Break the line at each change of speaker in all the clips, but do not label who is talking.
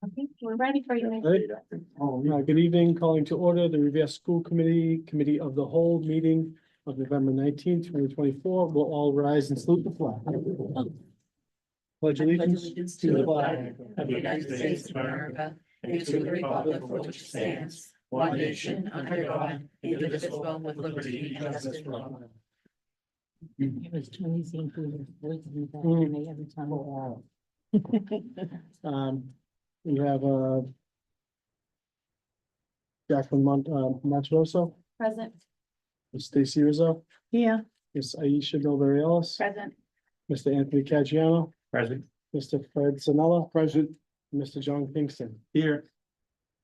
Okay, we're ready for you.
Right. Good evening, calling to order the Revere School Committee of the Whole meeting of November 19th, 2024. We'll all rise and salute the flag. Pledge allegiance to the flag
of the United States of America and to the republic for which it stands, one nation under God, indivisible with liberty and justice for all.
It was too easy and food was every time.
We have Jacqueline Monterosso,
Present.
Ms. Stacy Rizzo,
Yeah.
Ms. Aisha Milbury Ellis,
Present.
Mr. Anthony Caggiano,
Present.
Mr. Fred Zanella, present, Mr. John Kingston.
Here.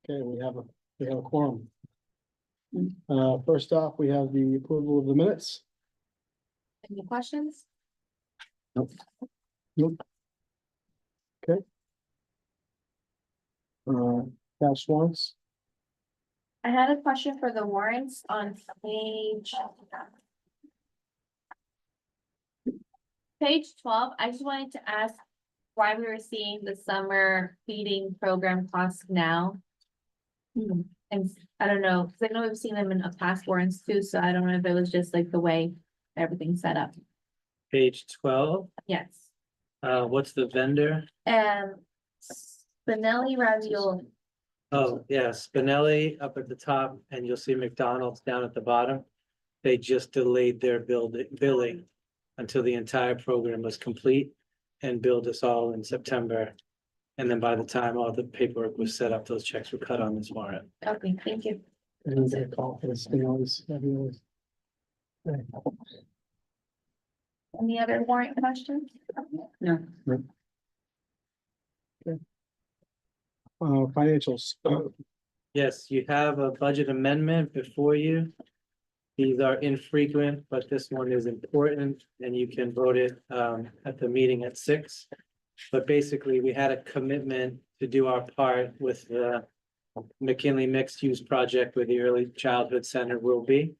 Okay, we have a quorum. First off, we have the approval of the minutes.
Any questions?
Cash warrants.
I had a question for the warrants on page 12. I just wanted to ask why we were seeing the summer feeding program costs now. And I don't know, because I know we've seen them in past warrants too, so I don't know if it was just like the way everything's set up.
Page 12,
Yes.
what's the vendor?
Spinelli Ravioli.
Oh, yeah, Spinelli up at the top, and you'll see McDonald's down at the bottom. They just delayed their billing until the entire program was complete and billed us all in September. And then by the time all the paperwork was set up, those checks were cut on this warrant.
Okay, thank you.
And we get a call for the Spinelli's.
Any other warrant questions?
No.
Financials.
Yes, you have a budget amendment before you. These are infrequent, but this one is important and you can vote it at the meeting at 6. But basically, we had a commitment to do our part with the McKinley mixed use project where the early childhood center will be.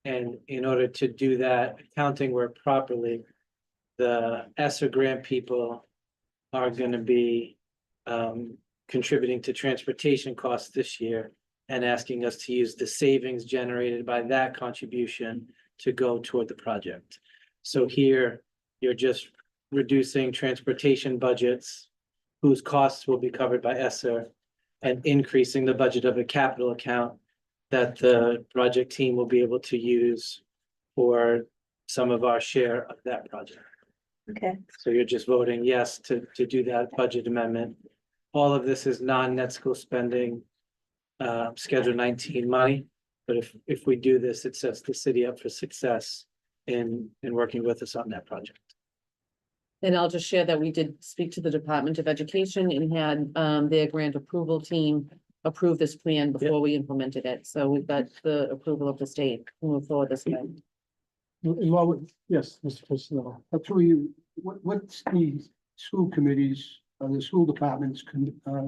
And in order to do that accounting work properly, the ESSER grant people are gonna be contributing to transportation costs this year and asking us to use the savings generated by that contribution to go toward the project. So here, you're just reducing transportation budgets whose costs will be covered by ESSER and increasing the budget of a capital account that the project team will be able to use for some of our share of that project.
Okay.
So you're just voting yes to do that budget amendment. All of this is non-net school spending, Schedule 19 money. But if we do this, it sets the city up for success in working with us on that project.
And I'll just share that we did speak to the Department of Education and had their grant approval team approve this plan before we implemented it. So we've got the approval of the state to move forward this way.
And while yes, Mr. Personnel.
Through you, what's the school committees, the school department's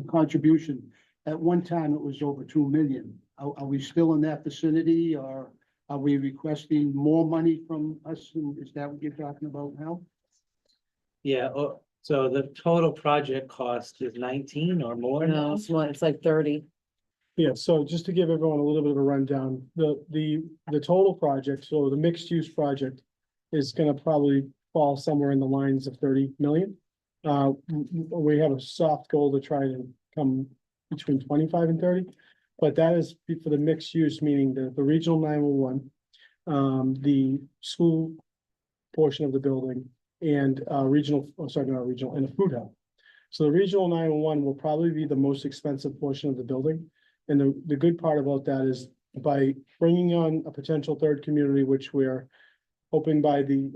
contribution? At one time, it was over 2 million. Are we still in that vicinity, or are we requesting more money from us? And is that what you're talking about now?
Yeah, so the total project cost is 19 or more
No,
now?
it's like 30.
Yeah, so just to give everyone a little bit of a rundown, the total project, so the mixed use project is gonna probably fall somewhere in the lines of 30 million. We have a soft goal to try to come between 25 and 30, but that is for the mixed use, meaning the regional 911, the school portion of the building, and not regional, and a food hub. So the regional 911 will probably be the most expensive portion of the building. And the good part about that is by bringing on a potential third community, which we're hoping by the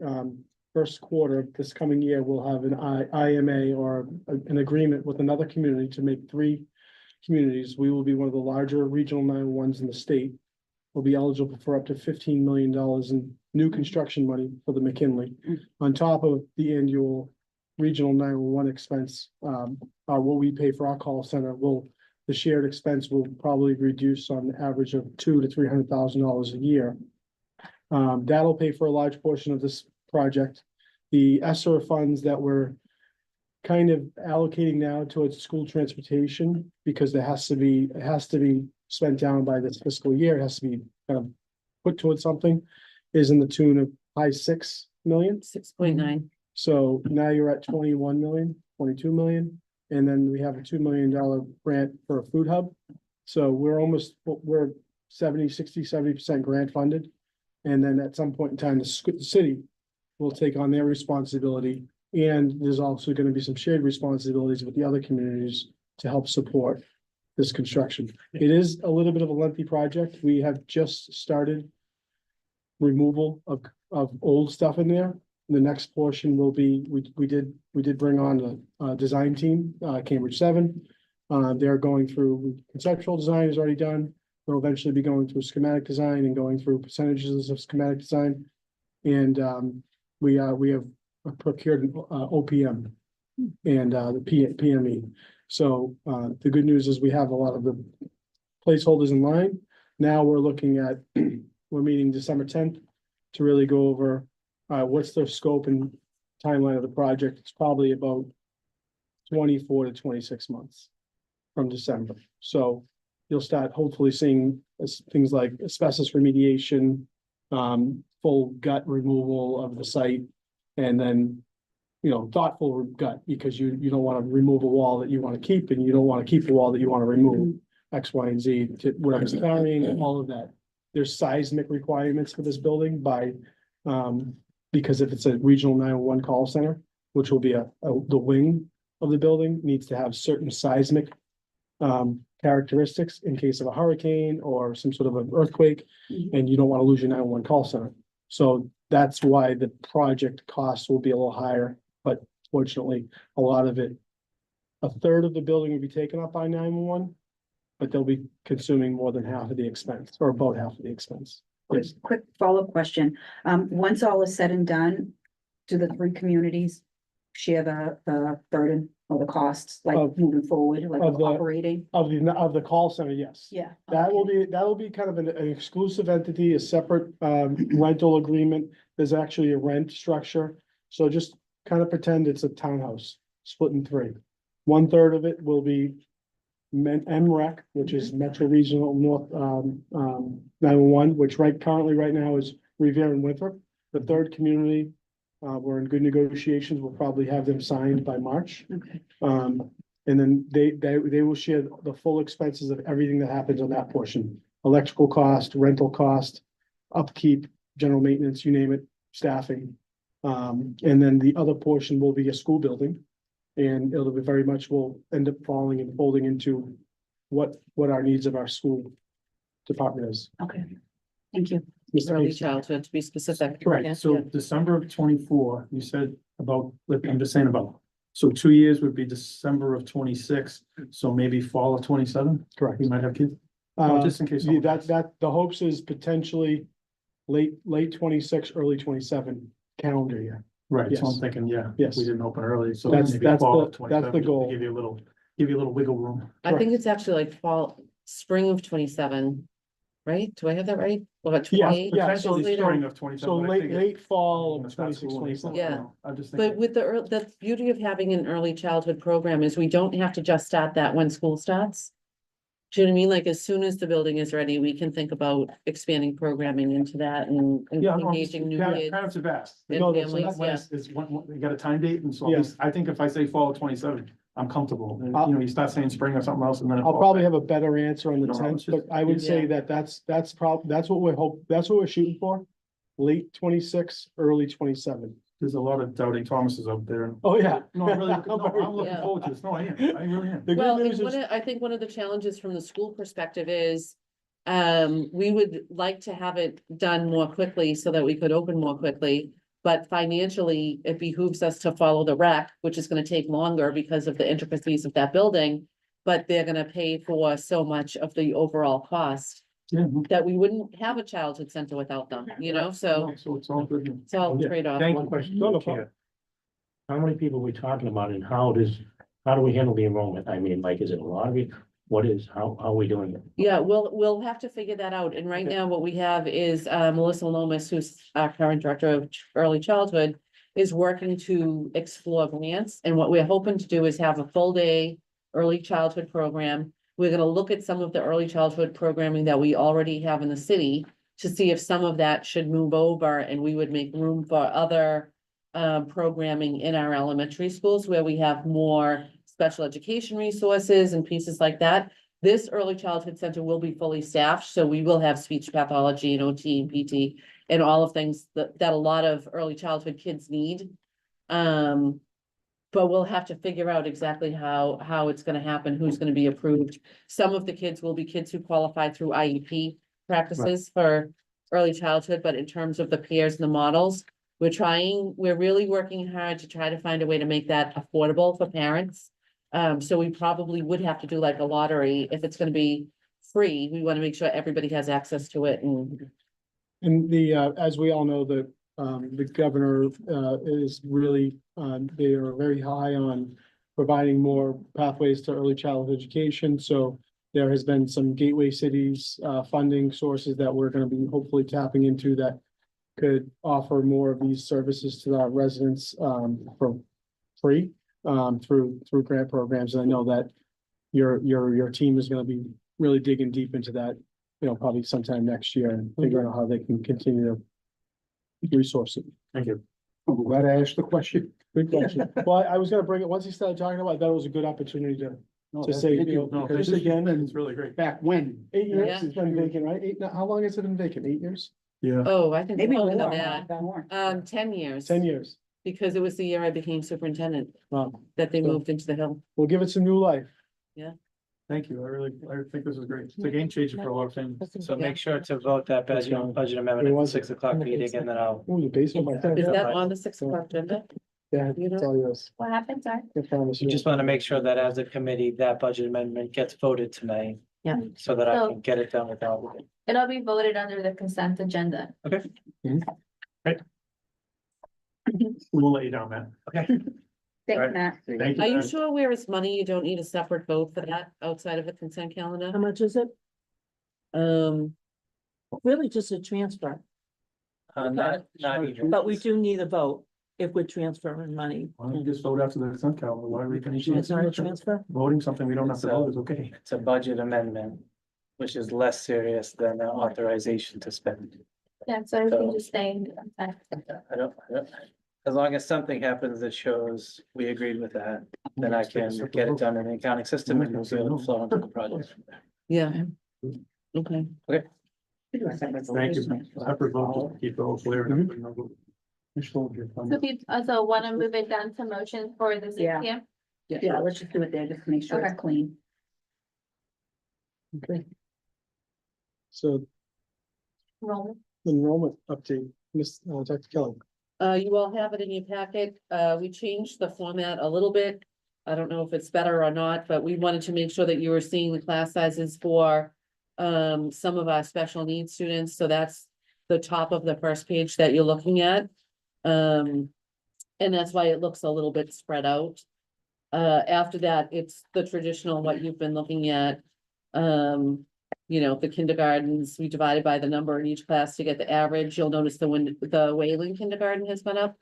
first quarter of this coming year, we'll have an IMA or an agreement with another community to make 3 communities. We will be one of the larger regional 911s in the state. We'll be eligible for up to $15 million in new construction money for the McKinley, on top of the annual regional 911 expense. What we pay for our call center the shared expense will probably reduce on the average of $200,000 to $300,000 a year. That'll pay for a large portion of this project. The ESSER funds that we're kind of allocating now towards school transportation because it has to be spent down by this fiscal year. It has to be kind of put towards something, is in the tune of high 6 million.
6.9.
So now you're at 21 million, 22 million, and then we have a $2 million grant for a food hub. So we're 70% grant funded. And then at some point in time, the city will take on their responsibility. And there's also going to be some shared responsibilities with the other communities to help support this construction. It is a little bit of a lengthy project. We have just started removal of old stuff in there. The next portion will be, we did bring on a design team, Cambridge 7. They're going through conceptual design is already done. They'll eventually be going through schematic design and going through percentages of schematic design. And we have procured an OPM and the PME. So the good news is we have a lot of the placeholders in line. Now we're looking at, we're meeting December 10th to really go over what's the scope and timeline of the project. It's probably about 24 to 26 months from December. So you'll start hopefully seeing things like asbestos remediation, full gut removal of the site, and then, you know, thoughtful gut, because you don't want to remove a wall that you want to keep, and you don't want to keep a wall that you want to remove, X, Y, and Z, to whatever's carrying, all of that. There's seismic requirements for this building by, because if it's a regional 911 call center, which will be the wing of the building, needs to have certain seismic characteristics in case of a hurricane or some sort of an earthquake, and you don't want to lose your 911 call center. So that's why the project costs will be a little higher, but fortunately, a lot of it, a third of the building will be taken up by 911, but they'll be consuming more than half of the expense, or about half of the expense. Yes.
Quick follow-up question. Once all is said and done, do the three communities share the burden or the costs, like
Of-
moving forward, like
of the-
operating?
Of the call center, yes.
Yeah.
That will be kind of an exclusive entity, a separate rental agreement. There's actually a rent structure. So just kind of pretend it's a townhouse split in three. 1/3 of it will be MREC, which is Metro Regional North 911, which currently right now is Revere and Winthrop. The third community, we're in good negotiations. We'll probably have them signed by March.
Okay.
And then they will share the full expenses of everything that happens on that portion. Electrical cost, rental cost, upkeep, general maintenance, you name it, staffing. And then the other portion will be a school building. And it'll be very much will end up falling and folding into what our needs of our school department is.
Okay, thank you.
Mr.
Early
Casey.
childhood, to be specific. Yeah,
Correct, so
yeah.
December of 24, you said about, I'm just saying about, so 2 years would be December of 26, so maybe fall of 27,
Correct.
we might have kids. Oh,
Uh,
just in case.
yeah, that, the hopes is potentially late 26, early 27 calendar year.
Right, so
yes.
I'm thinking, yeah.
Yes.
We didn't open early, so
That's-
maybe
that's
fall
the-
of
that's
27.
the
just to
goal.
Give you a little wiggle room.
I think it's actually like spring of 27, right? Do I have that right? Or about
Yeah,
28?
yeah,
Just
so-
later.
Spring of 27.
So
but I
late,
figured
late fall
when
of
it starts
26,
schooling,
27.
Yeah.
I'm just
But
thinking,
with the beauty of having an early childhood program is we don't have to just start that when school starts. Do you know what I mean? Like, as soon as the building is ready, we can think about expanding programming into that and
yeah, no,
engaging new kids.
parents have asked.
and
No, that's-
families,
When
yeah.
is we got a time date, and so at
Yeah.
least, I think if I say fall of 27, I'm comfortable, and
I'll-
you start saying spring or something else, and then. it
I'll
falls
probably
back.
have a better answer on the
No,
10th,
it's just-
but I would say
Yeah.
that's what we're shooting for. Late 26, early 27.
There's a lot of doubting Thomases out there.
Oh, yeah.
No, I'm really, no, I'm looking
Yeah.
forward to this, no, I am, I really am.
The
Well,
good
and
news is,
I think one of the challenges from the school perspective is, we would like to have it done more quickly so that we could open more quickly. But financially, it behooves us to follow the rec, which is gonna take longer because of the intricacies of that building. But they're gonna pay for so much of the overall cost
Yeah.
that we wouldn't have a childhood center without them, you know, so
So it's all good.
it's all
Yeah.
trade-off.
Thank
One
you.
question,
No, no
Chair. How many people are we talking about and how do we handle the enrollment? I mean, like, is it a lottery? What is, how are we doing it?
Yeah, we'll have to figure that out. And right now what we have is Melissa Lomas, who's our current director of early childhood. is working to explore grants, and what we're hoping to do is have a full day early childhood program. We're gonna look at some of the early childhood programming that we already have in the city to see if some of that should move over, and we would make room for other programming in our elementary schools where we have more special education resources and pieces like that. This early childhood center will be fully staffed, so we will have speech pathology and OT and PT and all of things that a lot of early childhood kids need. But we'll have to figure out exactly how it's gonna happen, who's gonna be approved. Some of the kids will be kids who qualify through IEP practices for early childhood, but in terms of the peers and the models, we're really working hard to try to find a way to make that affordable for parents. So we probably would have to do like a lottery. If it's gonna be free, we wanna make sure everybody has access to it and.
And the, as we all know, the governor, is really, they are very high on providing more pathways to early childhood education, so there has been some gateway cities, funding sources that we're gonna be hopefully tapping into that could offer more of these services to our residents, for free, through grant programs, and I know that your team is gonna be really digging deep into that, you know, probably sometime next year and figuring out how they can continue to resource it.
Thank you.
I'm glad I asked the question.
Good question. Well, I was gonna bring it, once he started talking about it, that was a good opportunity to
No,
To say,
thank
you know,
No,
because
this is,
again,
it's really great.
Back when?
8 years,
Yeah.
it's been vacant, right? How long has it been vacant? 8 years?
Yeah.
Oh, I think
Maybe
longer
more,
than that.
more.
10 years.
10 years.
Because it was the year I became superintendent
Wow.
that they
So-
moved into the Hill.
We'll give it some new life.
Thank you. I think this is great. It's a game changer for a lot of things.
So make sure to vote that
That's
budget,
fine.
budget amendment at the 6 o'clock meeting, and then I'll.
Ooh, the basement.
Is that on the 6 o'clock agenda?
Yeah,
you know?
it's all yours.
What happened, sorry?
I promise
You
you.
just want to make sure that as a committee, that budget amendment gets voted tonight.
Yeah.
So that I
So-
can get it done without.
It'll be voted under the consent agenda.
We'll let you down, Matt.
Thanks,
Right.
Matt.
Thank you.
Are you
Matt.
sure where it's money, you don't need a separate vote for that outside of the consent
How
calendar?
much is it?
Um,
Really just a transfer,
Not even.
but we do need a vote if we're transferring money.
Why don't you just vote after the consent calendar? Why are we?
It's not a transfer?
Voting something we don't have to vote is okay.
It's a budget amendment, which is less serious than an authorization to spend.
Yeah, so if you just saying.
I don't, as long as something happens that shows we agreed with that, then I can get it done in the accounting system and we'll be able to flow into the project from there.
yeah. Okay.
Thank you. Separate vote, keep it all clear. and everybody knows what-
So if you also wanna move it down to motion for the
Yeah.
CPM?
Yeah, let's just do it there, just to make sure it's
Okay.
clean.
Okay. So
Roll.
enrollment update, Dr. Kelly.
You all have it in your packet. We changed the format a little bit. I don't know if it's better or not, but we wanted to make sure that you were seeing the class sizes for some of our special needs students. So that's the top of the first page that you're looking at. And that's why it looks a little bit spread out. After that, it's the traditional, what you've been looking at. You know, the kindergartens, we divided by the number in each class to get the average. You'll notice the Wayland kindergarten has gone up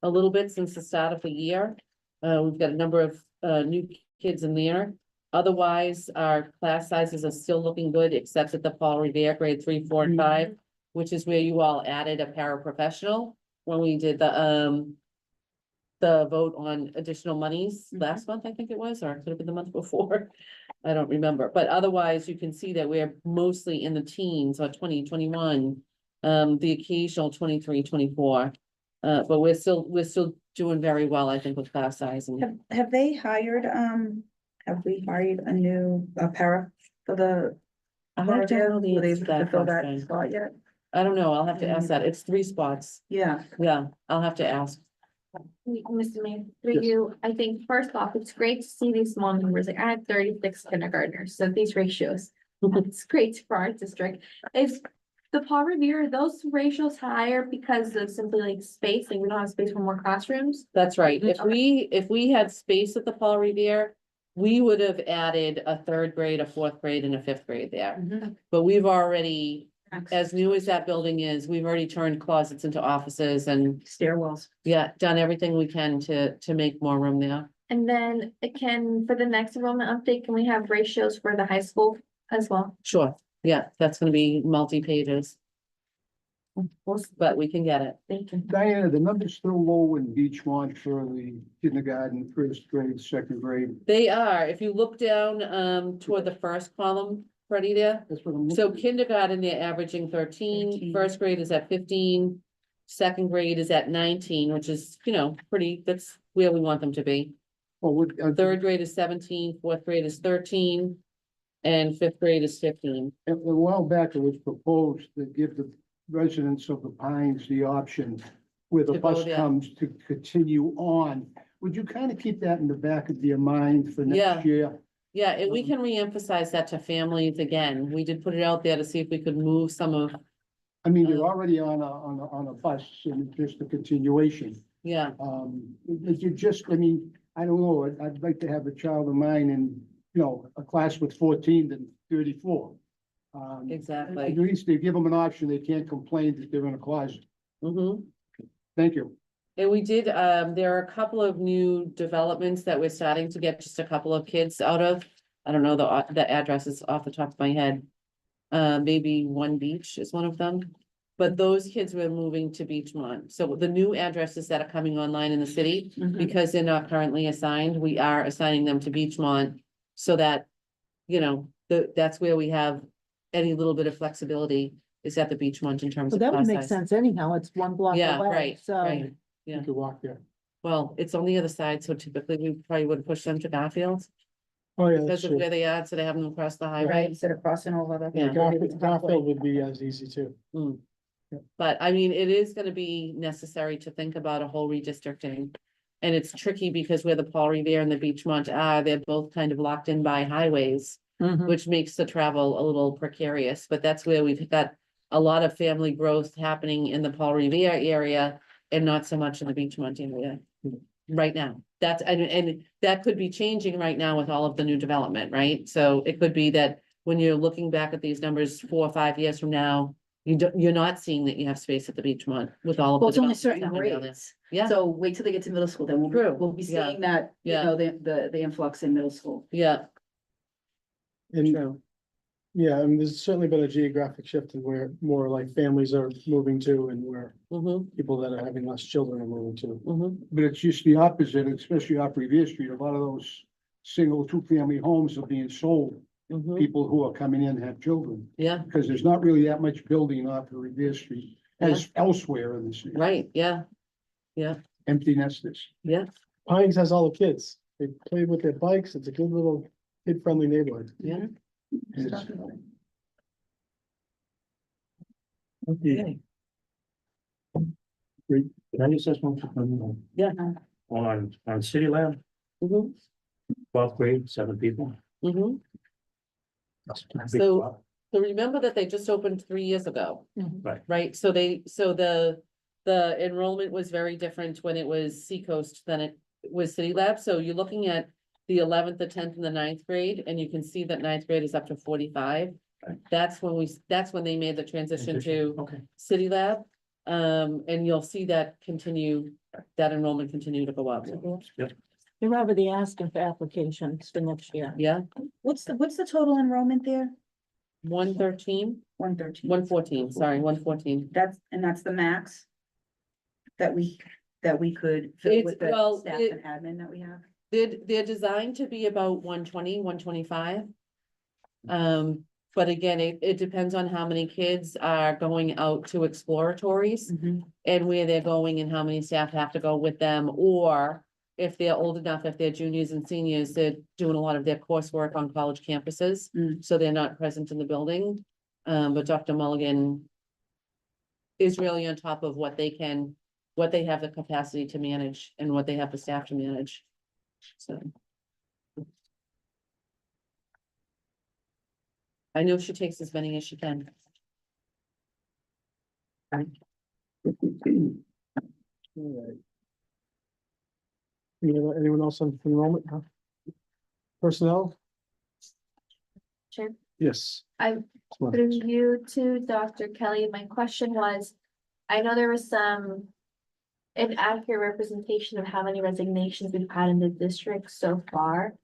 a little bit since the start of the year. We've got a number of new kids in there. Otherwise, our class sizes are still looking good, except at the Paul Revere grade 3, 4, and 5, which is where you all added a paraprofessional when we did the vote on additional monies last month, I think it was, or it could have been the month before. I don't remember, but otherwise you can see that we're mostly in the teens or 20, 21, the occasional 23, 24. But we're still doing very well, I think, with class size and
Have they hired, have we hired a new, para for the?
I don't know the
Were they
answer to
able to
that
fill that
question.
spot yet?
I don't know, I'll have to ask that. It's 3 spots.
Yeah,
Yeah, I'll have to ask.
Mr. Mayor, through
Yes.
you, I think first off, it's great to see these small numbers, like I had 36 kindergartners, so these ratios. It's great for our district. Is the Paul Revere, are those ratios higher because of simply like space, like we don't have space for more classrooms?
That's right. If we had space at the Paul Revere, we would have added a 3rd grade, a 4th grade, and a 5th grade there. But we've already as new as that building is, we've already turned closets into offices and,
Stairwells.
yeah, done everything we can to make more room there.
And then for the next enrollment update, can we have ratios for the high school as well?
Sure, yeah, that's gonna be multi-pages. But we can get it.
Thank you.
Diana, the number's still low in Beachmont for the kindergarten, first grade, second grade.
They are, if you look down, toward the first column, Freddie there.
That's what I'm
So
looking.
kindergarten, they're averaging 13.
13.
First grade is at 15. Second grade is at 19, which is, pretty, that's where we want them to be.
Well, what,
Third grade is 17, fourth grade is 13, and fifth grade is 15.
A while back, it was proposed to give the residents of the Pines the option where the
To go
bus
there.
comes to continue on. Would you kind of keep that in the back of your mind for
Yeah.
next year?
Yeah, and we can reemphasize that to families again. We did put it out there to see if we could move some of,
I mean, you're already on a bus and it's just a continuation.
yeah,
You just, I mean, I don't know, I'd like to have a child of mine in, a class with 14 than 34. At
exactly.
least they give them an option. They can't complain that they're in a closet.
Mm-hmm.
Thank you.
And we did, there are a couple of new developments that we're starting to get just a couple of kids out of. I don't know the addresses off the top of my head. Maybe One Beach is one of them. But those kids were moving to Beachmont. So the new addresses that are coming online in the city,
Mhm.
because they're not currently assigned, we are assigning them to Beachmont. So that, that's where we have any little bit of flexibility is at the Beachmont in terms
So
of
that would
class
make
size.
sense anyhow. It's one block
Yeah,
away,
right,
so.
right. Yeah.
You could walk there.
Well, it's on the other side, so typically we probably would push them to Garfield
Oh, yeah, that's
because of
true.
where they are, so they have them across the
Right,
highway.
instead of crossing over the.
Yeah.
Garfield would be as easy too.
Mm. But I mean, it is gonna be necessary to think about a whole redistricting. And it's tricky because where the Paul Revere and the Beachmont are, they're both kind of locked in by highways,
Mhm.
which makes the travel a little precarious, but that's where we've got a lot of family growth happening in the Paul Revere area and not so much in the Beachmont area. Right now, and that could be changing right now with all of the new development, right? So it could be that when you're looking back at these numbers 4 or 5 years from now, you're not seeing that you have space at the Beachmont with all of the.
Well, it's only
developments
certain
happening down there.
grades.
Yeah,
So wait till they get to middle school, then
True,
we'll be
yeah,
seeing that,
yeah.
the influx in middle school.
yeah,
And
true.
yeah, and there's certainly been a geographic shift in where more like families are moving to and where
Mm-hmm,
people that are having less children are moving to.
mm-hmm,
But it's just the opposite, especially off Revere Street. A lot of those single, two-family homes are being sold.
mm-hmm,
People who are coming in have children,
yeah,
because there's not really that much building off of Revere Street as elsewhere in the city.
right, yeah,
Empty nesters.
yeah,
Pines has all the kids. They play with their bikes. It's a good little kid-friendly neighborhood.
yeah.
It's-
Okay.
Can I just ask one? Quick
Yeah.
On City Lab,
Mm-hmm,
12th grade, 7 people.
mm-hmm.
That's a big
So-
club.
So remember that they just opened 3 years ago.
Mhm.
Right.
Right, so the enrollment was very different when it was Seacoast than it was City Lab, so you're looking at the 11th, the 10th, and the 9th grade, and you can see that 9th grade is up to 45.
Right.
That's when they made the transition to
Okay.
City Lab. And you'll see that enrollment continue to go up.
They're already asking for applications for next year.
Yeah,
What's the total enrollment there?
113,
113.
114, sorry, 114.
That's the max? That we could fill
It's-
with the
well,
staff
it-
and admin that we have?
They're designed to be about 120, 125. But again, it depends on how many kids are going out to exploratories and where they're going and how many staff have to go with them, or if they're old enough, if they're juniors and seniors, they're doing a lot of their coursework on college campuses,
Mm.
so they're not present in the building. But Dr. Mulligan is really on top of what they have the capacity to manage and what they have the staff to manage. So. I know she takes as many as she can.
Alright. Anyone else on enrollment? Huh? Personnel?
Sure.
Yes.
I Through you to Dr. Kelly, my question was, I know there was some inaccurate representation of how many resignations we've had in the district so far.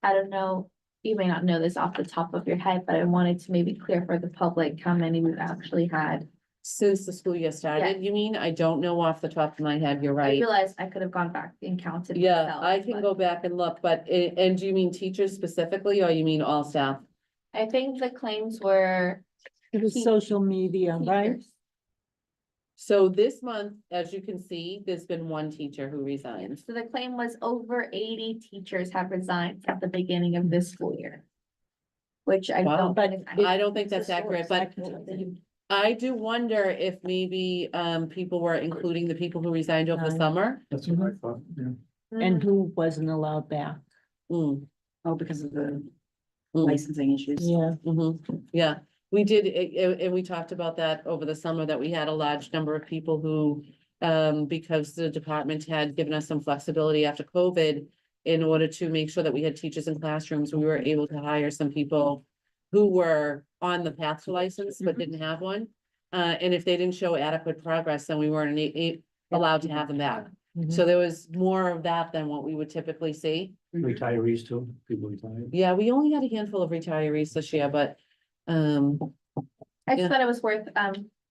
I don't know, you may not know this off the top of your head, but I wanted to maybe clear for the public how many we've actually had.
Since the school year started, you mean? I don't know off the top of my head, you're
I
right.
realized I could have gone back and counted.
Yeah,
myself,
I can
but
go back and look, but, and do you mean teachers specifically, or you mean all staff?
I think the claims were
It was
Teach-
social media, right?
teachers.
So this month, as you can see, there's been one teacher who resigned.
So the claim was over 80 teachers have resigned at the beginning of this school year. Which I
Wow.
don't.
But
I don't think that's accurate, but I do wonder if maybe, people were including the people who resigned over the
Right.
summer.
That's what I thought, yeah.
And who wasn't allowed back?
Mm,
Oh, because of the
mm.
licensing issues.
Yeah.
Yeah, we did, and we talked about that over the summer, that we had a large number of people who, because the department had given us some flexibility after COVID, in order to make sure that we had teachers in classrooms, we were able to hire some people who were on the path to license but didn't have one. And if they didn't show adequate progress, then we weren't allowed to have them back. So there was more of that than what we would typically see.
Retirees too, people retired.
Yeah, we only had a handful of retirees this year, but,
I
Yeah.
just thought it was worth,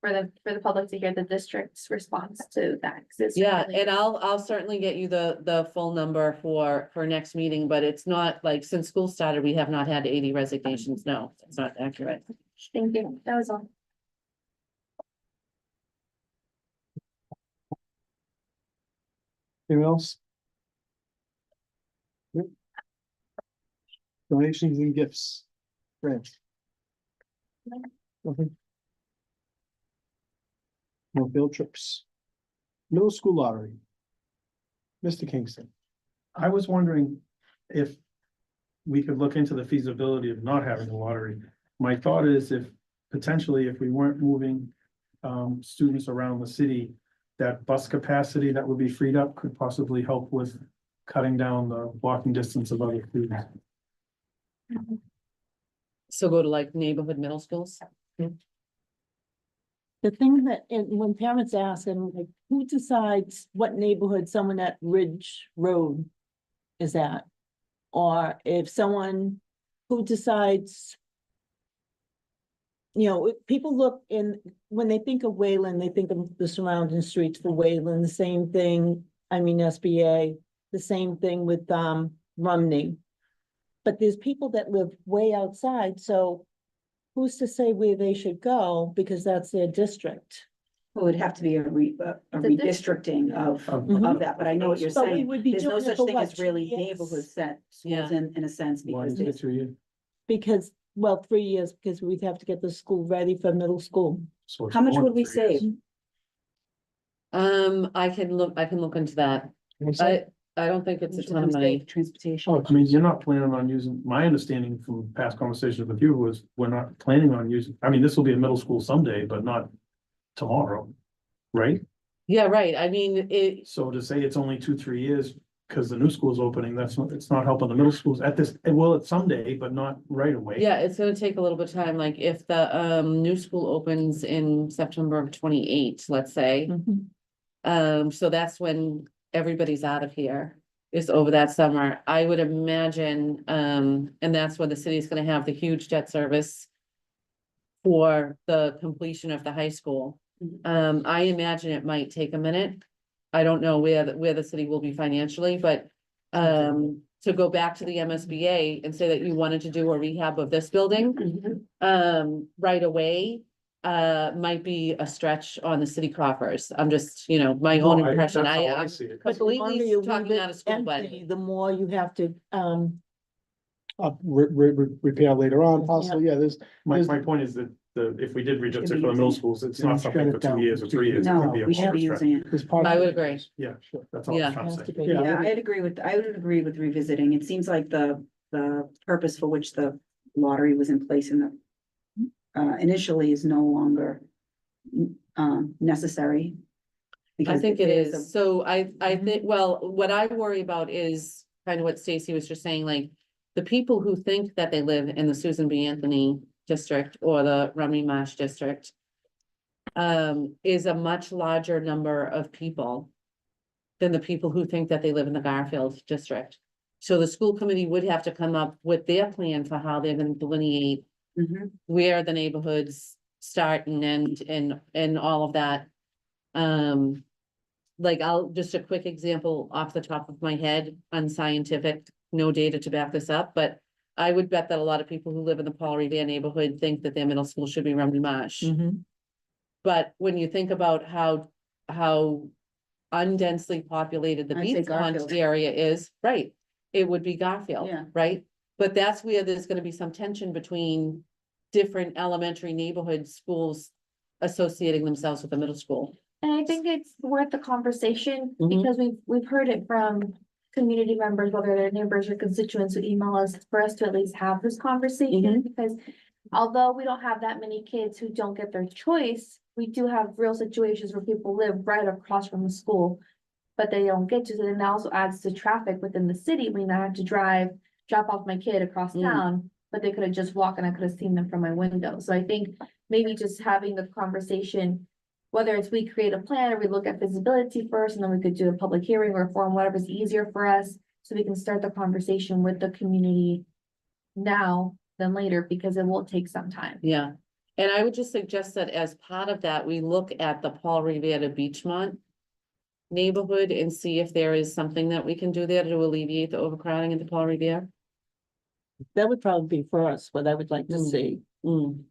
for the public to hear the district's response to that. 'Cause it's
yeah,
really-
and I'll certainly get you the full number for next meeting, but it's not like, since school started, we have not had 80 resignations. No, it's not accurate.
Thank you, that was all.
Anything else? Yep. Donations and gifts. Grants. Nothing. No field trips. Middle school lottery. Mr. Kingston.
I was wondering if we could look into the feasibility of not having a lottery. My thought is if potentially if we weren't moving students around the city, that bus capacity that would be freed up could possibly help with cutting down the walking distance of other students.
So go to like neighborhood middle schools?
The thing that, and when parents ask, and like, who decides what neighborhood someone at Ridge Road is at? Or if someone, who decides? You know, people look in, when they think of Wayland, they think of the surrounding streets for Wayland, the same thing, I mean, SBA, the same thing with, Rumney. But there's people that live way outside, so who's to say where they should go, because that's their district?
Well, it'd have to be a redistricting of that, but I know what you're
But we
saying.
would be
There's no
doing it
such
for
thing
what,
as really
2 years?
neighborhood set
Yeah.
schools in a sense,
Why
because
is it
there's
2 years?
Because, well, 3 years, because we'd have to get the school ready for middle school.
So it's
how much
more
would we
than 3 years.
save?
I can look into that. I don't think it's a
How much would
ton of
we
money.
save Transportation.
Oh, I mean, you're not planning on using, my understanding from past conversations with you was, we're not planning on using, I mean, this will be a middle school someday, but not tomorrow. Right?
Yeah, right. I mean,
So to say it's only 2-3 years, because the new school's opening, it's not helping the middle schools at this, well, it's someday, but not right away.
yeah, it's gonna take a little bit of time. Like if the new school opens in September of 28, let's say. So that's when everybody's out of here, is over that summer. I would imagine, and that's when the city's gonna have the huge debt service for the completion of the high school. I imagine it might take a minute. I don't know where the city will be financially, but to go back to the MSBA and say that you wanted to do a rehab of this building right away might be a stretch on the city coffers. I'm just, my own
No,
impression.
that's how
I'm
see it.
But the longer
completely
you leave
talking
it
out of school, but
empty, the more you have to,
Repair later on, possibly, yeah, there's,
My point is that if we did reject it for the middle schools, it's not something for 2 years or 3 years. it
No,
could be a
we should
longer
be
stretch.
using it.
there's part.
I would agree.
Yeah, sure, that's all
Yeah.
I'm trying to
has to
say.
be.
Yeah.
Yeah, I would agree with revisiting. It seems like the purpose for which the lottery was in place in the initially is no longer necessary.
I
because
think it
there's
is. So I think, well, what I worry about is kind of what Stacy was just saying, like, the people who think that they live in the Susan B. Anthony district or the Rumney Marsh district. Is a much larger number of people. Than the people who think that they live in the Garfield district. So the school committee would have to come up with their plan for how they're gonna delineate
Mhm.
where the neighborhoods start and end and all of that. Like just a quick example off the top of my head, unscientific, no data to back this up, but I would bet that a lot of people who live in the Paul Revere neighborhood think that their middle school should be Rumney Marsh.
Mhm.
But when you think about how undensely populated the
I'd say
Beach Pond
Garfield.
area is, right? It would be Garfield,
Yeah.
right? But that's where there's gonna be some tension between different elementary neighborhood schools associating themselves with the middle school.
And I think it's worth the conversation,
Mhm.
because we've heard it from community members, whether they're neighbors or constituents who email us, for us to at least have this conversation, because although we don't have that many kids who don't get their choice, we do have real situations where people live right across from the school, but they don't get to, so then that also adds to traffic within the city. I mean, I have to drop off my kid across
Mm.
town, but they could have just walked and I could have seen them from my window. So I think maybe just having the conversation, whether it's we create a plan or we look at visibility first, and then we could do a public hearing or forum, whatever's easier for us, so we can start the conversation with the community now than later, because it will take some time.
Yeah, and I would just suggest that as part of that, we look at the Paul Revere to Beachmont neighborhood and see if there is something that we can do there to alleviate the overcrowding in the Paul Revere.
That would probably be for us, what I would like to
Mm.
see.
Mm,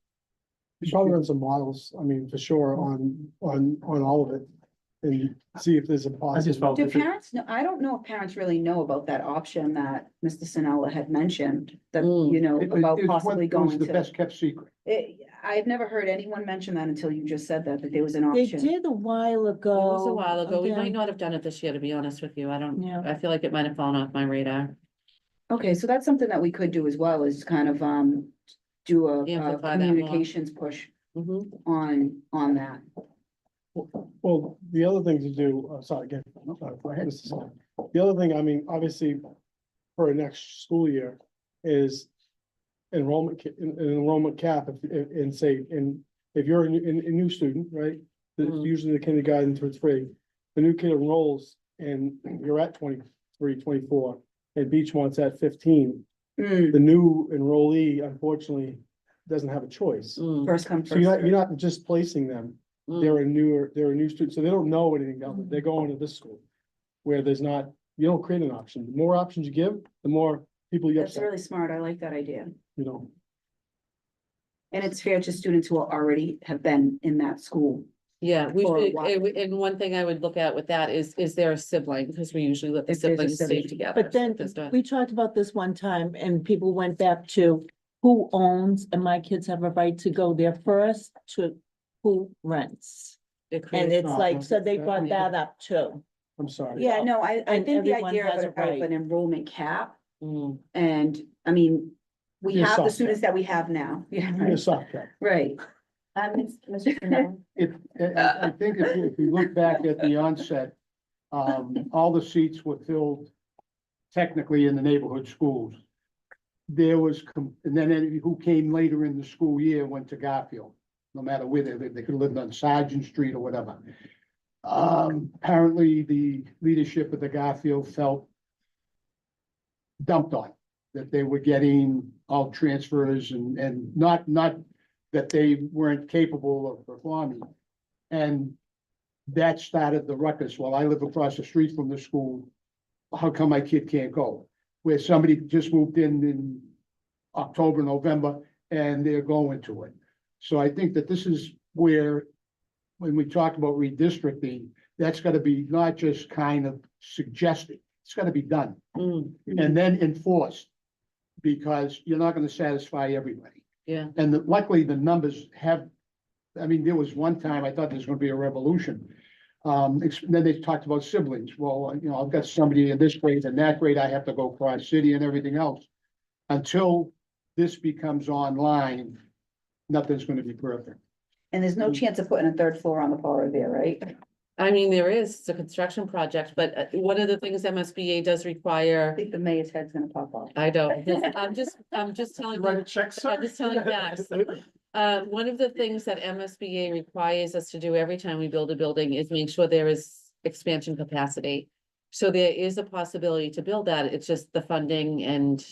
We should probably run some models, I mean, for sure, on all of it. And see if there's a
I just
possible.
felt.
Do
if it-
parents, know? I don't know if parents really know about that option that Mr. Sinella had mentioned, that,
Mm.
you know,
It was-
about
it was one-
possibly
it was
going
the
to.
best kept secret.
I've never heard anyone mention that until you just said that there was an
They
option.
did a while
It
ago.
was a while ago. We might
again.
not have done it this year, to be honest with you. I don't,
Yeah.
I feel like it might have fallen off my radar.
Okay, so that's something that we could do as well, is kind of, do a
Amplify that more.
communications push
Mhm.
on that.
Well, the other thing to do, sorry, again, go ahead, Mr. Song. The other thing, I mean, obviously, for next school year is enrollment, an enrollment cap, and say, if you're a new student, right? That's
Mhm.
usually the kindergarten through 3, the new kid enrolls and you're at 23, 24, and Beachmont's at 15.
Mm,
The new enrollee unfortunately doesn't have a choice.
Mm,
First come,
So
first
you're
served.
not just placing them,
mm.
they're a new student, so they don't know anything else, they're going to this school. Where there's not, you don't create an option, the more options you give, the more people you
That's
upset,
really smart. I like that idea.
you know.
And it's fair to students who already have been in that school.
Yeah, we
For a
should,
while.
and one thing I would look at with that is there a sibling, because we usually let the
If there's a
siblings stay
sibling.
together.
But then,
if there's not-
we talked about this one time, and people went back to who owns, and my kids have a right to go there first, to who rents.
it
And
creates-
it's
not-
like, so they
that-
brought that up too.
I'm sorry.
Yeah, no, I
And
think the
everyone
idea
has
of
a right.
an enrollment cap,
Mm,
and, I mean, we
Yeah,
have the
soft
students
cap.
that we have now. Yeah,
Give me a
right,
soft cap.
right.
Mr. Fennell?
I think if you look back at the onset, all the seats were filled technically in the neighborhood schools. There was, and then who came later in the school year went to Garfield, no matter where they could have lived on Sergeant Street or whatever. Apparently the leadership of the Garfield felt dumped on, that they were getting all transfers and not that they weren't capable of performing. And that started the ruckus. Well, I live across the street from the school. How come my kid can't go? Where somebody just moved in October, November, and they're going to it. So I think that this is where, when we talk about redistricting, that's gotta be not just kind of suggested, it's gotta be done
mm,
and then enforced. Because you're not gonna satisfy everybody.
yeah,
And luckily, the numbers have, I mean, there was one time I thought there was gonna be a revolution. Then they talked about siblings. Well, you know, I've got somebody in this grade and that grade, I have to go cross city and everything else. Until this becomes online, nothing's gonna be perfect.
And there's no chance of putting a third floor on the Paul Revere, right?
I mean, there is, it's a construction project, but one of the things MSBA does
I
require,
think the mayor's head's gonna pop off.
I don't, I'm just telling
Write a
you,
check, sir?
I'm just telling you facts. One of the things that MSBA requires us to do every time we build a building is make sure there is expansion capacity. So there is a possibility to build that, it's just the funding and,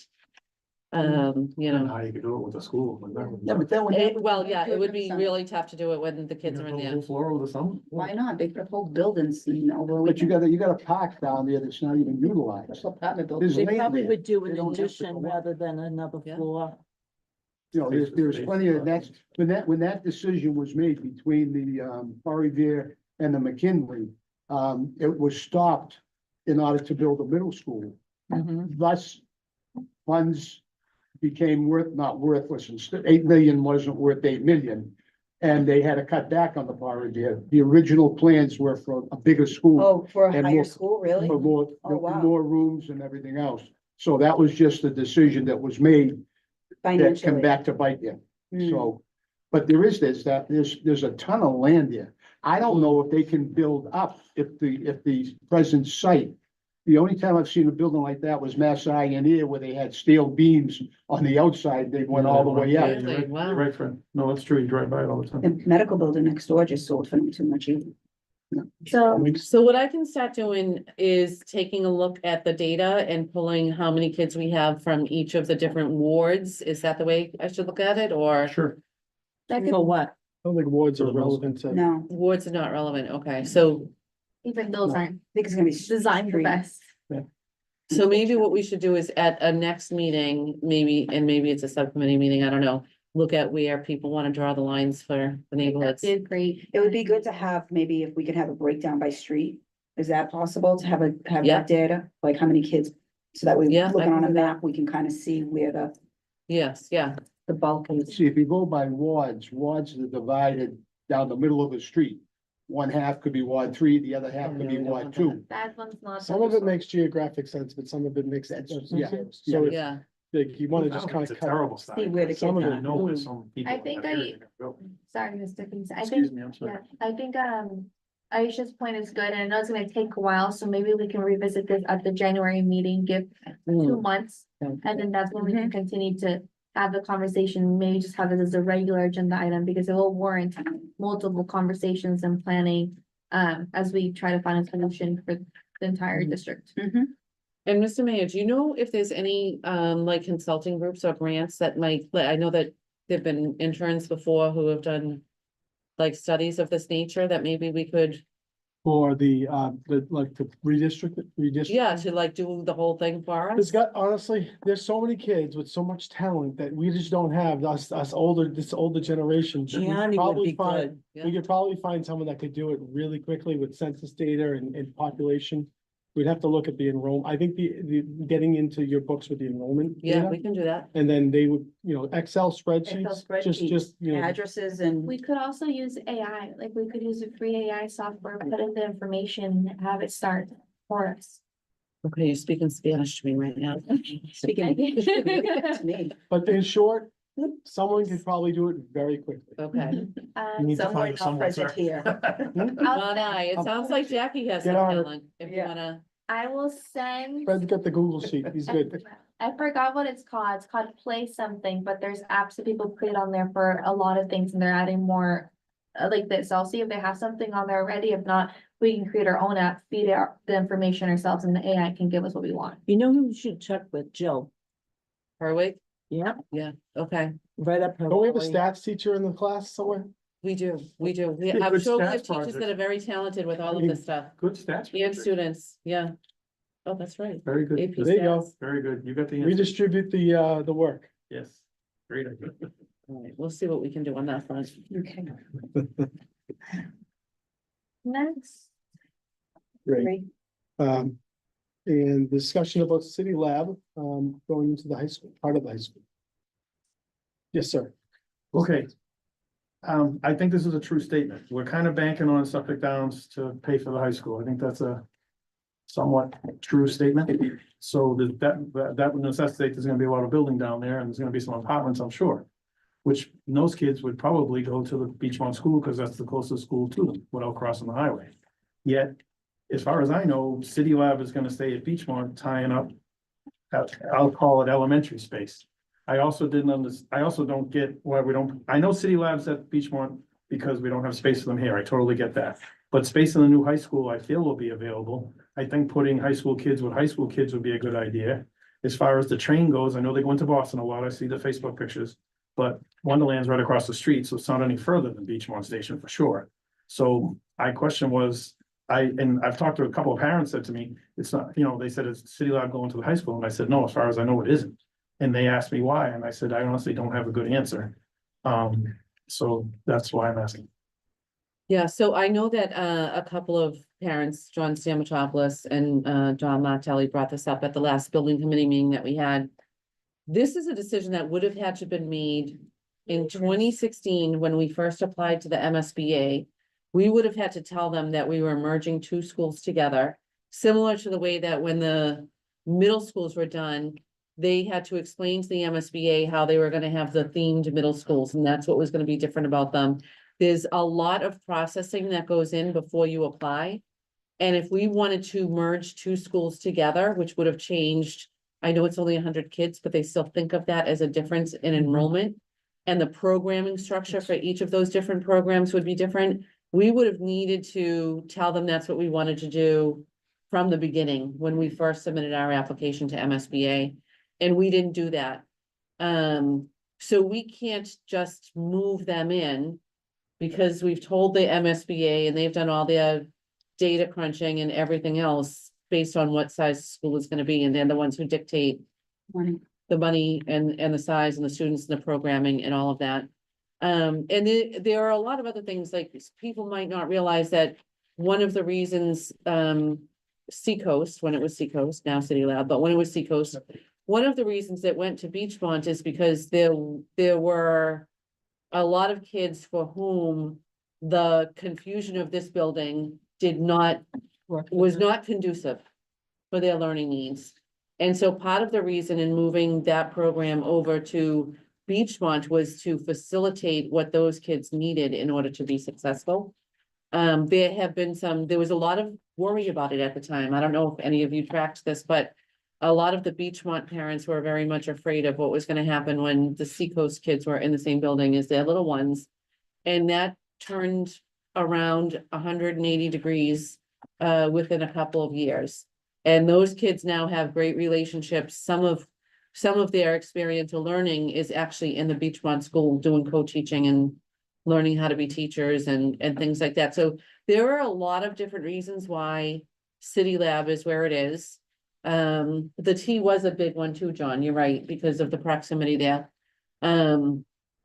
you know.
How you could do it with a school.
Yeah, but then when.
Well, yeah,
do
it
it
would
in the
be
summer.
really tough to do it when the kids are in there.
Floor over the summer?
Why not? They could hold buildings, over. a
But you
weekend.
got a park down there that's not even utilized.
That's apartment building.
There's
They
land
probably
there.
would do
They
an
don't have to
addition
go up.
rather than another
Yeah.
floor.
You know, there's plenty of, that's, when that decision was made between the, Corey Veer and the McKinley, it was stopped in order to build a middle school. Thus, funds became not worthless, and 8 million wasn't worth 8 million. And they had to cut back on the Corey Veer. The original plans were for a bigger school.
Oh, for a
And
higher
more-
school, really?
For more,
Oh, wow.
more rooms and everything else. So that was just a decision that was made that come
Financially.
back to bite you.
Hmm.
So, but there's a ton of land there. I don't know if they can build up if the present site. The only time I've seen a building like that was Mass Eye where they had steel beams on the outside. They went all the way
Yeah,
up.
you're right,
Wow.
you're right, Fred. No, that's true. You drive by it all the time.
The medical building next door just sold for not too much either.
So what I can start doing is taking a look at the data and pulling how many kids we have from each of the different wards. Is that the way I should look at it, or
Sure.
That
For
could,
what?
I don't think wards are
For the most-
relevant to.
No,
wards are not relevant? Okay, so,
even those aren't
I think it's gonna be.
designed the
street.
best.
so maybe what we should do is at a next meeting, maybe it's a subcommittee meeting, I don't know. Look at where people want to draw the lines for the neighborhoods.
Did great.
It would be good to have, maybe if we could have a breakdown by street. Is that possible to have
Yeah.
that data? Like how many kids? So that we,
Yeah, I
looking
can
on a
do that.
map, we can kind of see where
Yes, yeah,
the bulk is.
See, if you go by wards are divided down the middle of the street. One half could be Ward 3, the other half could be
Yeah, we don't
Ward
want
2.
That one's not.
Some of it makes geographic sense, but some of it makes.
Yeah.
So if,
yeah.
like, you wanna just kind
It's
of
a
cut.
terrible
See
sign.
where the
Some
kids
of
are.
it-
know where some people.
I think
in that area are gonna go.
Sorry, Mr. Kings. I
Excuse
think,
me, I'm sorry.
yeah, I think, Aisha's point is good, and I know it's gonna take a while, so maybe we can revisit this at the January meeting, give 2 months.
Yeah.
And then that's when we can continue to have the conversation, maybe just have it as a regular agenda item, because it will warrant multiple conversations and planning. As we try to find a solution for the entire district.
Mhm.
And Mr. Mayor, do you know if there's any, like consulting groups or grants that might, like, I know that there've been interns before who have done like studies of this nature that maybe we could,
For the redistrict.
yeah, to like do the whole thing for
There's
us?
got, honestly, there's so many kids with so much talent that we just don't have, this older generation. We could
Gianni would
probably
be
find-
good.
We could probably find someone that could do it really quickly with census data and population. We'd have to look at the I think the getting into your books with the enrollment.
Yeah,
data,
we can do that.
And then they would, Excel spreadsheets, just,
Addresses and.
We could also use AI, like we could use a free AI software, put in the information, have it start for us.
Okay, you're speaking Spanish to me right now.
Speaking. To me.
But in short, someone could probably do it very quickly.
Okay.
You
Um,
need to
Somewhere
find someone,
present
sir.
here.
Well, it sounds like Jackie has some
Get on it.
talent, if you
Yeah.
wanna,
I will send.
Fred's got the Google sheet, he's good.
I forgot what it's called. It's called Play Something, but there's apps that people create on there for a lot of things and they're adding more. Like this, I'll see if they have something on there already. If not, we can create our own app, feed the information ourselves and the AI can give us what we want.
You know who we should check with? Jill.
Harwick,
Yeah,
okay,
right up her.
Don't we have a
alley.
stats teacher in the class somewhere?
we do.
Yeah,
I'm
good
sure we have
stats
teachers that
project.
are very talented with all of this stuff,
Good stats.
and
project.
students, yeah. Oh, that's right.
Very good.
AP
There you go.
stats.
Very good. You got the answer.
Redistribute the work.
Yes. Great idea.
All right, we'll see what we can do on that front.
Okay.
Next.
Great. And discussion about city lab, going into the high school, part of the high school. Yes, sir.
Okay. I think this is a true statement. We're kind of banking on Suffolk Downs to pay for the high school. I think that's a somewhat true statement. So that would necessitate there's gonna be a lot of building down there and there's gonna be some apartments, I'm sure. Which those kids would probably go to the Beachmont School because that's the closest school to them without crossing the highway. Yet, as far as I know, City Lab is gonna stay at Beachmont tying up. I'll call it elementary space. I also don't get why we don't, I know City Lab's at Beachmont because we don't have space for them here. I totally get that. But space in the new high school, I feel will be available. I think putting high school kids with high school kids would be a good idea. As far as the train goes, I know they go into Boston a lot. I see the Facebook pictures. But Wonderland's right across the street, so it's not any further than Beachmont Station for sure. So my question was, I've talked to a couple of parents said to me, it's not, they said it's City Lab going to the high school, and I said, no, as far as I know, it isn't. And they asked me why, and I said, I honestly don't have a good answer. So that's why I'm asking.
Yeah, so I know that a couple of parents, John Stamatopoulos and John Martelli, brought this up at the last building committee meeting that we had. This is a decision that would have had to been made in 2016 when we first applied to the MSBA. We would have had to tell them that we were merging two schools together, similar to the way that when the middle schools were done, they had to explain to the MSBA how they were gonna have the themed middle schools, and that's what was gonna be different about them. There's a lot of processing that goes in before you apply. And if we wanted to merge two schools together, which would have changed, I know it's only 100 kids, but they still think of that as a difference in enrollment. And the programming structure for each of those different programs would be different. We would have needed to tell them that's what we wanted to do from the beginning, when we first submitted our application to MSBA, and we didn't do that. So we can't just move them in, because we've told the MSBA and they've done all their data crunching and everything else based on what size school is gonna be, and they're the ones who dictate the money and the size and the students and the programming and all of that. And there are a lot of other things, like people might not realize that one of the reasons, Seacoast, when it was Seacoast, now City Lab, but when it was Seacoast, one of the reasons it went to Beachmont is because there were a lot of kids for whom the confusion of this building was not conducive for their learning needs. And so part of the reason in moving that program over to Beachmont was to facilitate what those kids needed in order to be successful. There was a lot of worry about it at the time. I don't know if any of you tracked this, but a lot of the Beachmont parents were very much afraid of what was gonna happen when the Seacoast kids were in the same building as their little ones. And that turned around 180 degrees within a couple of years. And those kids now have great relationships. Some of their experiential learning is actually in the Beachmont school doing co-teaching and learning how to be teachers and things like that. So there are a lot of different reasons why City Lab is where it is. The T was a big one too, John, you're right, because of the proximity there.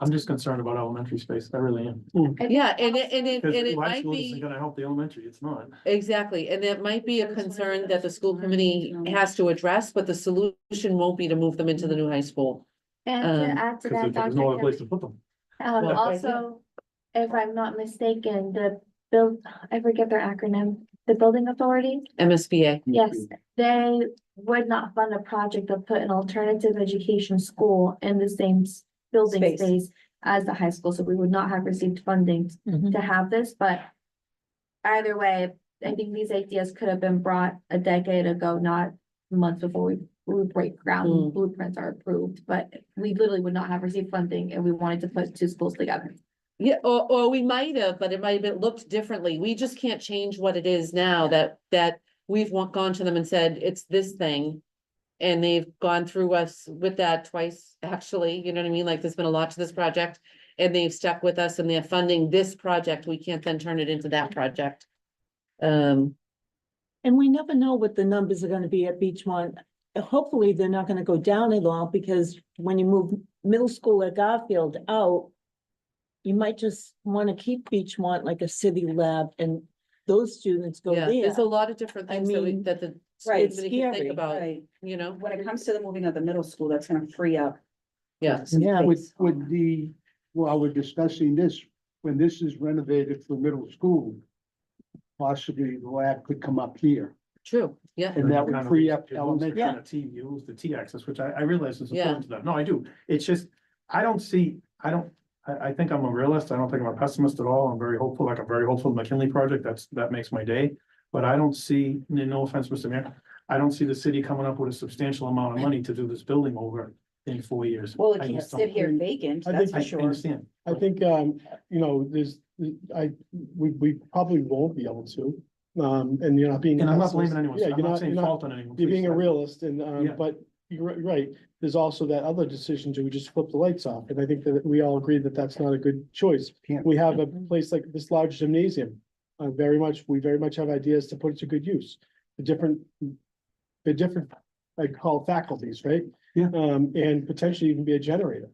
I'm just concerned about elementary space. I really am.
Yeah, and it
Because high
might
school
be,
isn't gonna help the elementary. It's not.
exactly, and that might be a concern that the school committee has to address, but the solution won't be to move them into the new high school.
And
Um,
to add to
Because
that,
there's no other
Dr.
place to put them.
Well,
Also, if I'm not mistaken, I forget their acronym, the building authority,
MSBA,
yes, they would not fund a project to put an alternative education school in the same building
Space.
space as the high school, so we would not have received funding to have this, but either way, I think these ideas could have been brought a decade ago, not months before we break ground, blueprints are approved, but we literally would not have received funding and we wanted to put two schools together.
yeah, or we might have, but it might have been looked differently. We just can't change what it is now that we've gone to them and said, it's this thing. And they've gone through us with that twice, actually, you know what I mean? Like, there's been a lot to this project. And they've stuck with us and they're funding this project. We can't then turn it into that project.
And we never know what the numbers are gonna be at Beachmont. Hopefully, they're not gonna go down at all, because when you move middle school at Garfield out, you might just wanna keep Beachmont like a City Lab, and those students go
Yeah, there's a
there.
lot of different
I
things
mean,
that the school
Right,
committee can think
scary,
about,
Right,
you know?
when it comes to the moving of the middle school, that's gonna free up.
Yeah.
some
Yeah.
space.
While we're discussing this, when this is renovated for middle school, possibly the lab could come up here,
True, yeah,
and that would free up
You lose the
elementary.
kind of T, you lose the T access, which I realize is
Yeah.
important to them. No, I do. It's just, I think I'm a realist. I don't think I'm a pessimist at all. I'm very hopeful, like I'm very hopeful the McKinley project. That makes my day. But I don't see, and no offense, Mr. Mayor, I don't see the city coming up with a substantial amount of money to do this building over in 4 years.
Well, it
I
can't
just
sit
don't-
here vacant,
I
that's
think-
for
I
sure.
understand.
I think, you know, we probably won't be able to. And you're not being.
And I'm not blaming anyone,
Yeah,
I'm
you're
not saying
you're
fault on anyone.
You're being a
please.
realist and,
Yeah.
but you're right, there's also that other decision to just flip the lights off. And I think that we all agree that that's not a good choice.
Can't-
We have a place like this large gymnasium. We very much have ideas to put it to good use. The different, I call faculties, right?
Yeah.
And potentially even be a generator,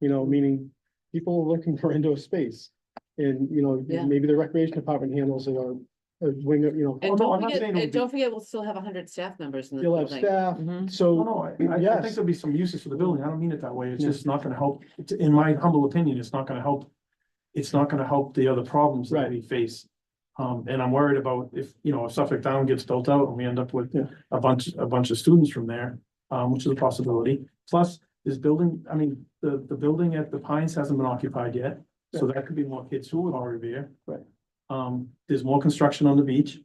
you know, meaning people are looking for indoor space. And, you know,
Yeah.
maybe the recreation department handles it or a wing, you know.
And
no, I'm
don't
not
forget,
saying it would
and
be-
don't forget, we'll still have 100 staff members in the
You'll have
building.
staff,
Mhm.
so.
No, no, I think
Yes.
there'll be some uses for the building. I don't mean it that way. It's
Yeah.
just not gonna help. In my humble opinion, it's not gonna help. It's not gonna help the other problems that
Right.
we face. And I'm worried about if, you know, if Suffolk Down gets built out and we end up with
Yeah.
a bunch of students from there, which is a possibility. Plus, this building, I mean, the building at the Pines hasn't been occupied yet, so that could be more kids who are Revere.
Right.
There's more construction on the beach,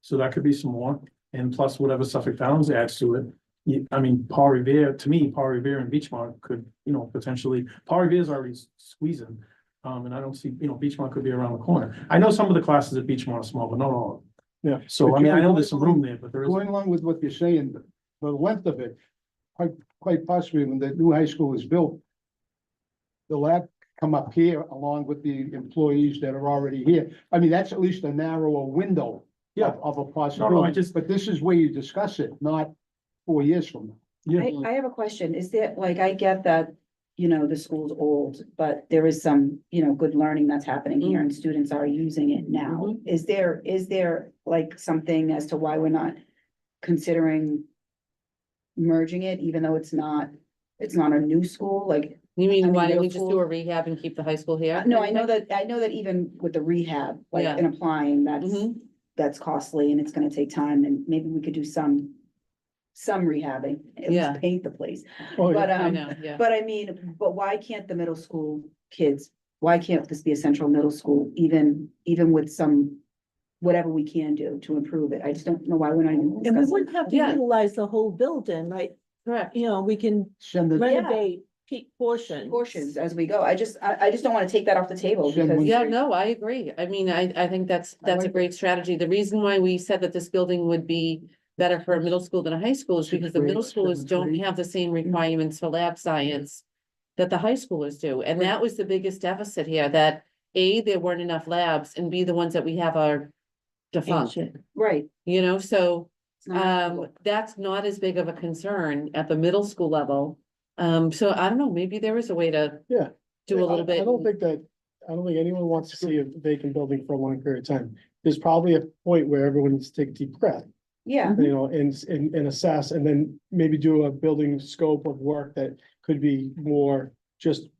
so that could be some more, and plus whatever Suffolk Downs adds to it. I mean, Paul Revere, to me, Paul Revere and Beachmont could, you know, potentially, Paul Revere's already squeezing. And I don't see, you know, Beachmont could be around the corner. I know some of the classes at Beachmont are small, but not all of them.
Yeah.
So, I mean, I know there's some room there, but there is.
Going along with what you're saying, the length of it, quite possibly when the new high school is built, the lab come up here along with the employees that are already here. I mean, that's at least a narrower window
Yeah.
of a possibility,
just-
but this is where you discuss it, not 4 years from now.
Yeah.
I have a question. Is there, like, I get that, you know, the school's old, but there is some, you know, good learning that's happening here and students are using it now. Is there like something as to why we're not considering merging it, even though it's not a new school, like,
You
I
mean,
mean,
why don't
middle
we just do
school-
a rehab and keep the high school here?
no, I know that even with the rehab, like,
Yeah.
in applying,
Mhm.
that's costly and it's gonna take time and maybe we could do some rehabbing, at
Yeah.
least paint the place.
Oh,
But,
yeah.
I know, yeah.
But I mean, but why can't the middle school kids, why can't this be a central middle school, even with some, whatever we can do to improve it? I just don't know why we're not even
And we
discussing.
wouldn't have to
Yeah.
utilize the whole building, right?
Correct.
You know, we can
Send the,
renovate portions.
Portions as we go. I just don't wanna take that off the table
Send
because.
one-
Yeah, no, I agree. I mean, I think that's a
like
great strategy. The reason why we said that this building would be better for a middle school than a high school is
Sixth
because the middle
grade,
schoolers
seventh
don't
grade.
have the same requirements for lab science that the high schoolers do. And that was the biggest deficit here, that A, there weren't enough labs, and B, the ones that we have are defunct,
Ancient.
Right.
you know, so
It's not-
that's not as big of a concern at the middle school level. So I don't know, maybe there is a way to
Yeah.
do a little bit.
I don't think anyone wants to see a vacant building for a long period of time. There's probably a point where everyone needs to take a deep breath,
Yeah,
you know, and assess, and then maybe do a building scope of work that could be more just,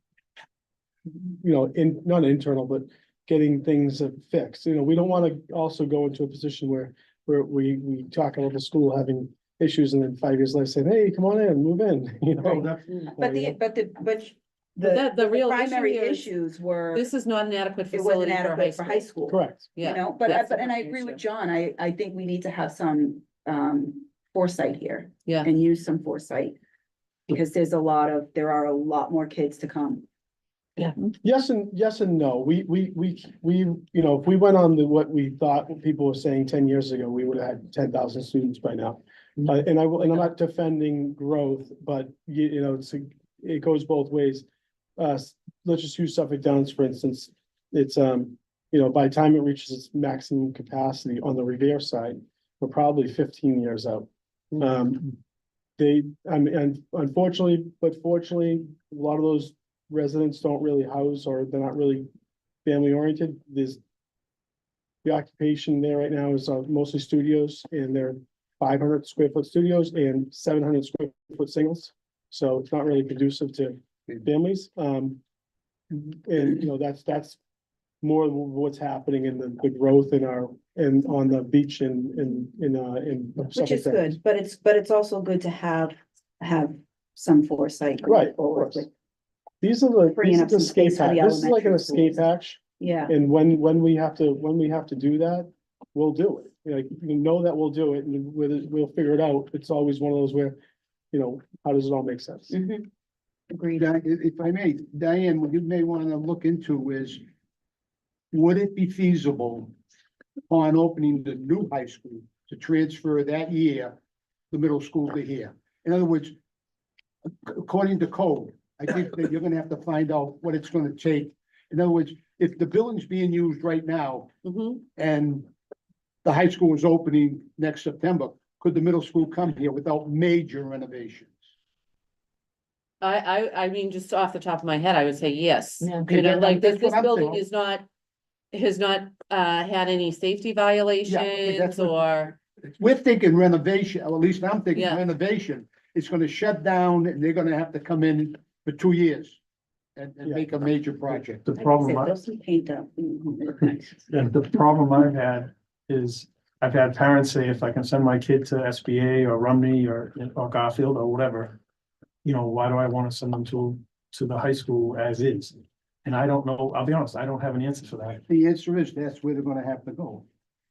you know, not internal, but getting things fixed. You know, we don't want to also go into a position where we talk about the school having issues and then 5 years later saying, hey, come on in, move in, you know.
Oh, that-
but
the real issue
primary
here is
issues were,
This is not an adequate
it wasn't
facility for a high
adequate for high
school.
school.
Correct.
You
Yeah.
know,
that's the
and I
big
agree with
issue.
John. I think we need to have some foresight here
Yeah,
and use some foresight. Because there are a lot more kids to come.
Yes and no. We, you know, if we went on what we thought people were saying 10 years ago, we would have had 10,000 students by now. And I'm not defending growth, but you know, it goes both ways. Let's just use Suffolk Downs, for instance. It's, you know, by the time it reaches its maximum capacity on the Revere side, we're probably 15 years out. And unfortunately, but fortunately, a lot of those residents don't really house, or they're not really family oriented. The occupation there right now is mostly studios, and they're 500 square foot studios and 700 square foot singles. So it's not really conducive to families. And you know, that's more of what's happening in the growth on the beach in
Which
Suffolk
is
Downs.
good, but it's also good to have some foresight. going
Right, of
forward
course.
with-
These are
Freeing up
the
some space
escape
for the
hatch. This is like an
elementary
escape
schools.
hatch.
Yeah,
And when we have to do that, we'll do it. Like, we know that we'll do it and we'll figure it out. It's always one of those where, you know, how does it all make sense?
Mhm. Agreed.
If I may, Diane, what you may want to look into is, would it be feasible upon opening the new high school to transfer that year, the middle school to here? In other words, according to code, I think that you're gonna have to find out what it's gonna take. In other words, if the building's being used right now
Mhm.
and the high school is opening next September, could the middle school come here without major renovations?
I mean, just off the top of my head, I would say yes.
Yeah.
You know, like this,
That's what
this
I'm
building
thinking.
is not, has not, had any safety
that's
violations
what-
or,
We're thinking renovation, or at least I'm thinking
Yeah.
renovation. It's gonna shut down and they're gonna have to come in for 2 years and
Yeah.
make a major project.
The problem,
Throw some paint up.
and the problem I've had is I've had parents say, if I can send my kid to SBA or Rumney or Garfield or whatever, you know, why do I want to send them to the high school as is? And I don't know, I'll be honest, I don't have an answer for that.
The answer is that's where they're gonna have to go.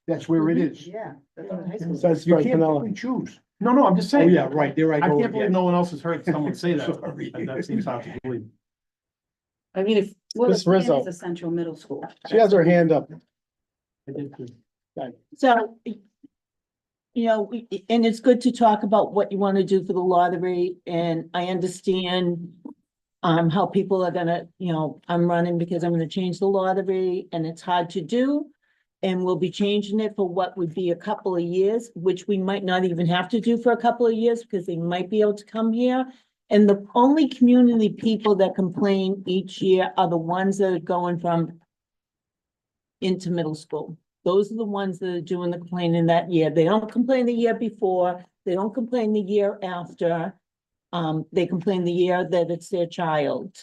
That's where it is.
Yeah. That's what high school is.
Besides
You
Frank
can't pick
Pinella.
and choose.
No, I'm just
Oh,
saying.
yeah, right, there I
I
go
can't believe
again.
no one else has heard someone say that.
Sorry.
That seems hard to believe.
I mean, if,
Well,
Miss
the plan
Rizzo.
is a central middle school.
She has her hand up.
I did too.
So, you know, and it's good to talk about what you want to do for the lottery, and I understand how people are gonna, you know, I'm running because I'm gonna change the lottery, and it's hard to do. And we'll be changing it for what would be a couple of years, which we might not even have to do for a couple of years, because they might be able to come here. And the only community people that complain each year are the ones that are going from into middle school. Those are the ones that are doing the complaining that year. They don't complain the year before, they don't complain the year after. They complain the year that it's their child.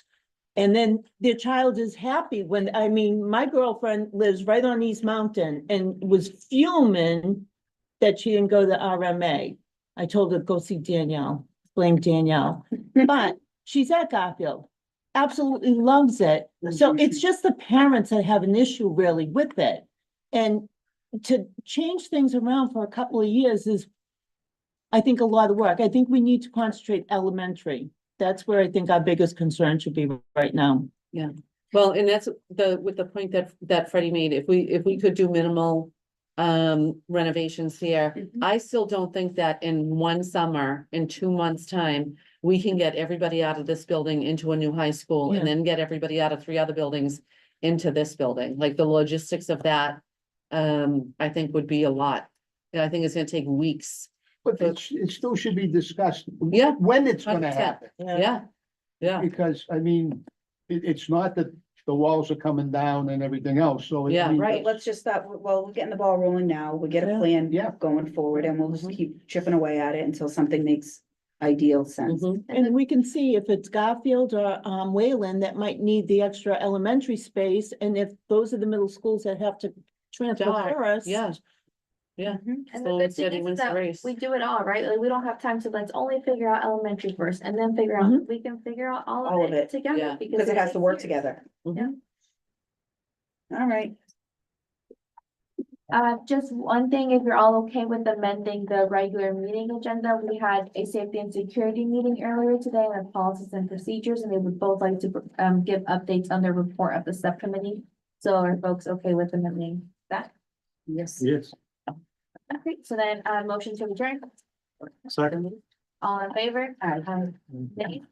And then their child is happy when, I mean, my girlfriend lives right on East Mountain and was fuming that she didn't go to the RMA. I told her, go see Danielle, blame Danielle, but she's at Garfield. Absolutely loves it. So it's just the parents that have an issue really with it. And to change things around for a couple of years is, I think, a lot of work. I think we need to concentrate elementary. That's where I think our biggest concern should be right now.
well, and that's with the point that Freddie made, if we could do minimal renovations here, I still don't think that in one summer, in 2 months' time, we can get everybody out of this building into a new high school and
Yeah.
then get everybody out of 3 other buildings into this building. Like the logistics of that, I think would be a lot. And I think it's gonna take weeks.
But it still should be discussed.
Yeah,
When it's gonna
100%.
happen.
Yeah,
Because, I mean, it's not that the walls are coming down and everything else, so.
Yeah,
mean,
right.
Let's just start, well, we're getting the ball rolling now. We'll get a
Yeah.
plan
Yeah.
going forward and we'll just
Mhm.
keep chipping away at it until something makes ideal sense.
mhm.
And we can see if it's Garfield or Wayland that might need the extra elementary space, and if those are the middle schools that have to transfer
Start,
first.
yeah. Yeah.
And the
Slow
good
and steady
thing is
wins the
that
race.
we do it all, right? Like, we don't have time to, let's only figure out elementary first and then figure out, we can figure out all
All
of
of
it
it,
together.
yeah.
Because it has to work
it's-
together.
Mhm.
All right.
Just one thing, if you're all okay with amending the regular meeting agenda, we had a safety and security meeting earlier today on policies and procedures, and they would both like to give updates on their report of the subcommittee. So are folks okay with amending that?
Yes.
Yes.
Okay, so then, motion to adjourn,
Second.
all in favor?
Aye.
Nay?